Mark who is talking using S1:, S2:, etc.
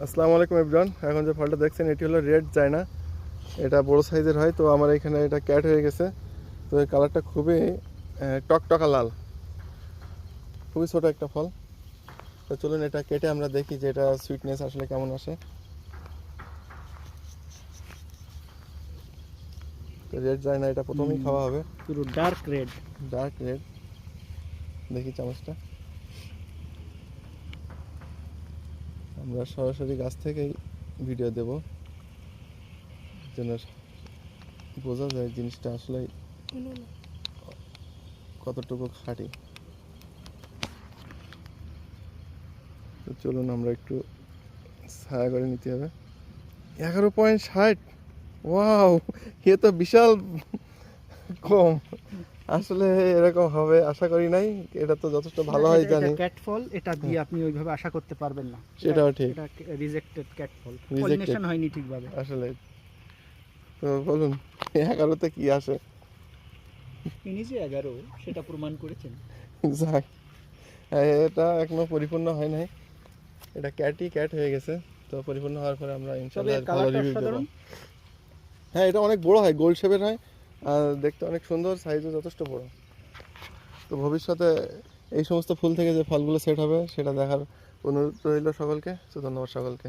S1: আসসালামু আলাইকুম এভরিওয়ান। এখন যে ফলটা দেখছেন এটি হলো রেড চায়না। এটা বড় সাইজের হয়, তো আমার এখানে এটা ক্যাট হয়ে গেছে। তো এই কালারটা খুবই টকটকা লাল, খুবই ছোট একটা ফল। তো চলুন এটা কেটে আমরা দেখি যে এটা সুইটনেস আসলে কেমন আসে। তো রেড চায়না এটা প্রথমেই খাওয়া হবে।
S2: পুরো ডার্ক রেড।
S1: ডার্ক রেড, দেখি চামচটা। আমরা সরাসরি গাছ থেকেই ভিডিও দেব, যেন বোঝা যায় জিনিসটা আসলে কতটুকু খাঁটি। তো চলুন আমরা একটু ছায়া করে নিতে হবে। 11.60, ওয়াও, এ তো বিশাল কম। আসলে এরকম হবে আশা করি নাই। এটা তো যথেষ্ট ভালো হয় জানি।
S2: ক্যাট ফল, এটা দিয়ে আপনি ওইভাবে আশা করতে পারবেন না।
S1: সেটাও ঠিক,
S2: এটা রিজেক্টেড ক্যাট ফল,
S1: রিজেক্টেড
S2: পলিনেশন হয়নি ঠিকভাবে।
S1: আসলে। তো বলুন 11তে কি আসে?
S2: ইনি যে 11 সেটা প্রমাণ করেছেন।
S1: যাক, এটা এখনো পরিপূর্ণ হয় নাই। এটা ক্যাট হয়ে গেছে। তো পরিপূর্ণ হওয়ার পরে আমরা
S2: তবে
S1: ইনশাআল্লাহ ভালো
S2: কালারটা
S1: রিভিউ দেবো।
S2: সাধারণ।
S1: হ্যাঁ, এটা অনেক বড় হয়, গোল শেপের হয়, আর দেখতে অনেক সুন্দর, সাইজও যথেষ্ট বড়। তো ভবিষ্যতে এই সমস্ত ফুল থেকে যে ফলগুলো সেট হবে সেটা দেখার অনুরোধ রইল সকলকে। তো ধন্যবাদ সকলকে।